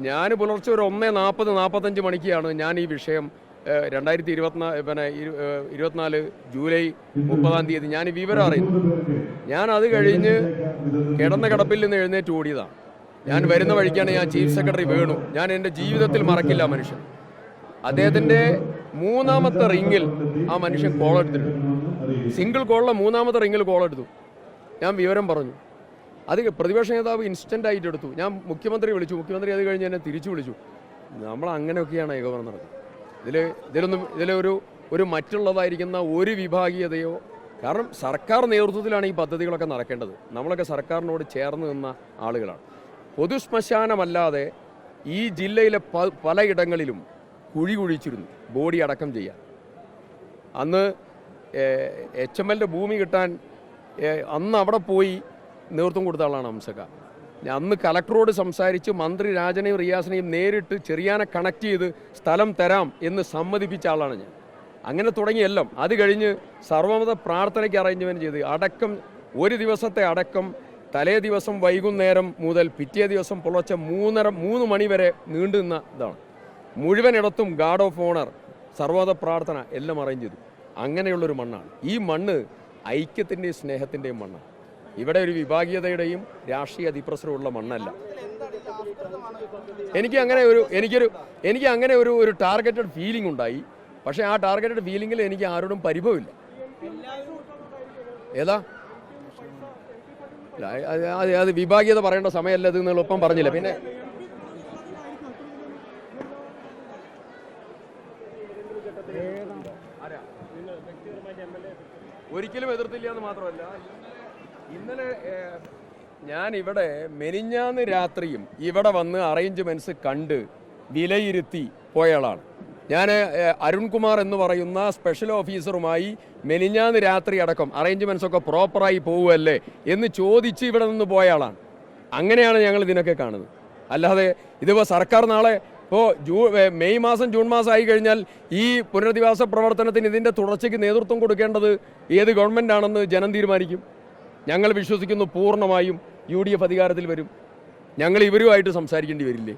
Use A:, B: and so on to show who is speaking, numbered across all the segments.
A: ഞാൻ പുലർച്ചെ ഒരു 1:40-45 മണിക്കാണ് ഞാൻ ഈ വിഷയം 2024 ജൂലൈ 30 ഞാൻ വിവരം അറിയുന്നു. ഞാൻ അത് കഴിഞ്ഞ് കിടന്ന കിടപ്പിൽ നിന്ന് എഴുന്നേറ്റ് ഓടിയതാണ്. ഞാൻ വരുന്ന വഴിക്കാണ് ഞാൻ ചീഫ് സെക്രട്ടറി വേണു. ഞാൻ എൻ്റെ ജീവിതത്തിൽ മറക്കില്ല മനുഷ്യൻ. അദ്ദേഹത്തിൻ്റെ 3ാമത്തെ റിങ്ങിൽ ആ മനുഷ്യൻ കോളെടുത്തിട്ടുണ്ട്. സിംഗിൾ കോളിലെ 3ാമത്തെ റിങ്ങിൽ കോളെടുത്തു. ഞാൻ വിവരം പറഞ്ഞു. അത് പ്രതിപക്ഷ നേതാവ് ഇൻസ്റ്റൻ്റ് ആയിട്ട് എടുത്തു. ഞാൻ മുഖ്യമന്ത്രി വിളിച്ചു. മുഖ്യമന്ത്രി അത് കഴിഞ്ഞ് എന്നെ തിരിച്ചു വിളിച്ചു. നമ്മൾ അങ്ങനെയൊക്കെയാണ് ഏകോപനം നടത്തുന്നത്. ഇതിലൊരു മറ്റുള്ളതായിരിക്കുന്ന ഒരു വിഭാഗീയതയോ, കാരണം സർക്കാർ നേതൃത്വത്തിലാണ് ഈ പദ്ധതികളൊക്കെ നടക്കേണ്ടത്. നമ്മളൊക്കെ സർക്കാരിനോട് ചേർന്ന് നിന്ന ആളുകളാണ്. പൊതുശ്മശാനമല്ലാതെ ഈ ജില്ലയിലെ പലയിടങ്ങളിലും കുഴി കുഴിച്ചിരുന്നു ബോഡി അടക്കം ചെയ്യാൻ. അന്ന് HMLൻ്റെ ഭൂമി കിട്ടാൻ അന്ന് അവിടെ പോയി നേതൃത്വം കൊടുത്ത ആളാണ് ഹംസക്ക. അന്ന് കലക്ടറോട് സംസാരിച്ച് മന്ത്രി രാജനെയും റിയാസിനെയും നേരിട്ട് ചെറിയാനെ കണക്ട് ചെയ്ത് സ്ഥലം തരാം എന്ന് സമ്മതിപ്പിച്ച ആളാണ് ഞാൻ. അങ്ങനെ തുടങ്ങിയെല്ലാം. അത് കഴിഞ്ഞ് സർവ്വമത പ്രാർത്ഥനയ്ക്ക് അറേഞ്ച്മെൻറ്റ് ചെയ്ത് അടക്കം, ഒരു ദിവസത്തെ അടക്കം തലേ ദിവസം വൈകുന്നേരം മുതൽ പിറ്റേ ദിവസം പുലർച്ചെ 3 മണി വരെ നീണ്ടു നിന്ന ഇതാണ്. മുഴുവനിടത്തും ഗാർഡ് ഓഫ് ഓണർ, സർവ്വമത പ്രാർത്ഥന എല്ലാം അറേഞ്ച് ചെയ്തു. അങ്ങനെയുള്ളൊരു മണ്ണാണ് ഈ മണ്ണ്. ഐക്യത്തിൻ്റെയും സ്നേഹത്തിൻ്റെയും മണ്ണാണ്. ഇവിടെ ഒരു വിഭാഗീയതയുടെയും രാഷ്ട്രീയ അതിപ്രസരമുള്ള മണ്ണല്ല. എനിക്ക് അങ്ങനെ ഒരു ടാർഗറ്റഡ് ഫീലിംഗ് ഉണ്ടായി. പക്ഷേ ആ ടാർഗറ്റഡ് ഫീലിംഗിൽ എനിക്ക് ആരോടും പരിഭവമില്ല. ഏതാ അത് വിഭാഗീയത പറയേണ്ട സമയമല്ല ഇത് നിങ്ങൾ ഒപ്പം പറഞ്ഞില്ല. പിന്നെ ഒരിക്കലും എതിർത്തില്ല എന്ന് മാത്രമല്ല, ഇന്നലെ ഞാൻ ഇവിടെ മെനിഞ്ഞാന്ന് രാത്രിയും ഇവിടെ വന്ന് അറേഞ്ച്മെൻറ്റ്സ് കണ്ട് വിലയിരുത്തി പോയയാളാണ് ഞാൻ. അരുൺകുമാർ എന്ന് പറയുന്ന സ്പെഷ്യൽ ഓഫീസറുമായി മെനിഞ്ഞാന്ന് രാത്രി അടക്കം അറേഞ്ച്മെൻറ്റ്സ് ഒക്കെ പ്രോപ്പറായി പോവുമല്ലേ എന്ന് ചോദിച്ച് ഇവിടെ നിന്ന് പോയയാളാണ്. അങ്ങനെയാണ് ഞങ്ങൾ ഇതിനൊക്കെ കാണുന്നത്. അല്ലാതെ ഇതിപ്പോൾ സർക്കാർ നാളെ ഇപ്പോൾ മെയ് മാസം ജൂൺ മാസം ആയി കഴിഞ്ഞാൽ ഈ പുനരധിവാസ പ്രവർത്തനത്തിന് ഇതിൻ്റെ തുടർച്ചയ്ക്ക് നേതൃത്വം കൊടുക്കേണ്ടത് ഏത് ഗവൺമെൻറ്റാണെന്ന് ജനം തീരുമാനിക്കും. ഞങ്ങൾ വിശ്വസിക്കുന്നു പൂർണ്ണമായും UDF അധികാരത്തിൽ വരും. ഞങ്ങൾ ഇവരുമായിട്ട് സംസാരിക്കേണ്ടി വരില്ലേ?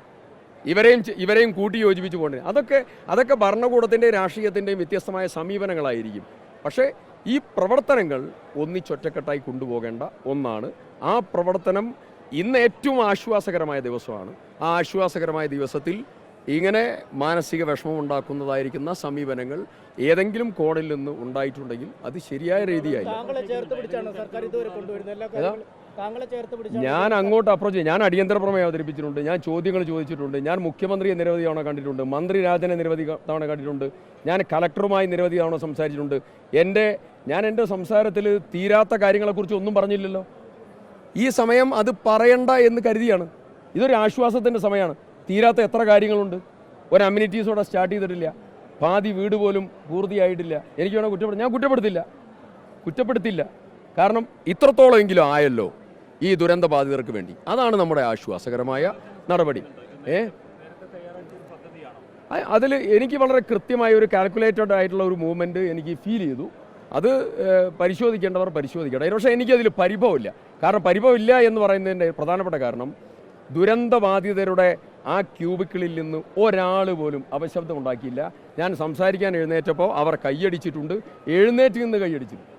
A: ഇവരെയും കൂട്ടി യോജിപ്പിച്ച് പോകേണ്ടത്. അതൊക്കെ ഭരണകൂടത്തിൻ്റെയും രാഷ്ട്രീയത്തിൻ്റെയും വ്യത്യസ്തമായ സമീപനങ്ങളായിരിക്കും. പക്ഷേ ഈ പ്രവർത്തനങ്ങൾ ഒന്നിച്ചൊറ്റക്കെട്ടായി കൊണ്ടുപോകേണ്ട ഒന്നാണ്. ആ പ്രവർത്തനം ഇന്ന് ഏറ്റവും ആശ്വാസകരമായ ദിവസമാണ്. ആ ആശ്വാസകരമായ ദിവസത്തിൽ ഇങ്ങനെ മാനസിക വിഷമം ഉണ്ടാക്കുന്നതായിരിക്കുന്ന സമീപനങ്ങൾ ഏതെങ്കിലും കോണിൽ നിന്ന് ഉണ്ടായിട്ടുണ്ടെങ്കിൽ അത് ശരിയായ രീതിയായി ഞാൻ അങ്ങോട്ട് അപ്രോച്ച് ചെയ്യും. ഞാൻ അടിയന്തര പ്രമേയം അവതരിപ്പിച്ചിട്ടുണ്ട്. ഞാൻ ചോദ്യങ്ങൾ ചോദിച്ചിട്ടുണ്ട്. ഞാൻ മുഖ്യമന്ത്രിയെ നിരവധി തവണ കണ്ടിട്ടുണ്ട്. മന്ത്രി രാജനെ നിരവധി തവണ കണ്ടിട്ടുണ്ട്. ഞാൻ കലക്ടറുമായി നിരവധി തവണ സംസാരിച്ചിട്ടുണ്ട്. ഞാൻ എൻ്റെ സംസാരത്തിൽ തീരാത്ത കാര്യങ്ങളെക്കുറിച്ച് ഒന്നും പറഞ്ഞില്ലല്ലോ. ഈ സമയം അത് പറയണ്ട എന്ന് കരുതിയാണ്. ഇതൊരു ആശ്വാസത്തിൻ്റെ സമയമാണ്. തീരാത്ത എത്ര കാര്യങ്ങളുണ്ട്. ഒരു അമ്യൂണിറ്റീസോടെ സ്റ്റാർട്ട് ചെയ്തിട്ടില്ല. പാതി വീട് പോലും പൂർത്തിയായിട്ടില്ല. എനിക്ക് വേണം ഞാൻ കുറ്റപ്പെടുത്തില്ല. കാരണം ഇത്രത്തോളമെങ്കിലും ആയല്ലോ ഈ ദുരന്ത ബാധിതർക്ക് വേണ്ടി. അതാണ് നമ്മുടെ ആശ്വാസകരമായ നടപടി. അതിൽ എനിക്ക് വളരെ കൃത്യമായ ഒരു കാൽക്കുലേറ്റഡ് ആയിട്ടുള്ള ഒരു മൂവ്മെൻറ്റ് എനിക്ക് ഫീൽ ചെയ്തു. അത് പരിശോധിക്കേണ്ടവർ പരിശോധിക്കട്ടെ. പക്ഷേ എനിക്കതിൽ പരിഭവമില്ല. കാരണം പരിഭവമില്ല എന്ന് പറയുന്നതിൻ്റെ പ്രധാനപ്പെട്ട കാരണം ദുരന്തബാധിതരുടെ ആ ക്യൂബിക്കിളിൽ നിന്ന് ഒരാൾ പോലും അപശബ്ദം ഉണ്ടാക്കിയില്ല. ഞാൻ സംസാരിക്കാൻ എഴുന്നേറ്റപ്പോൾ അവർ കൈയടിച്ചിട്ടുണ്ട്. എഴുന്നേറ്റ് നിന്ന് കൈയടിച്ചിട്ടുണ്ട്.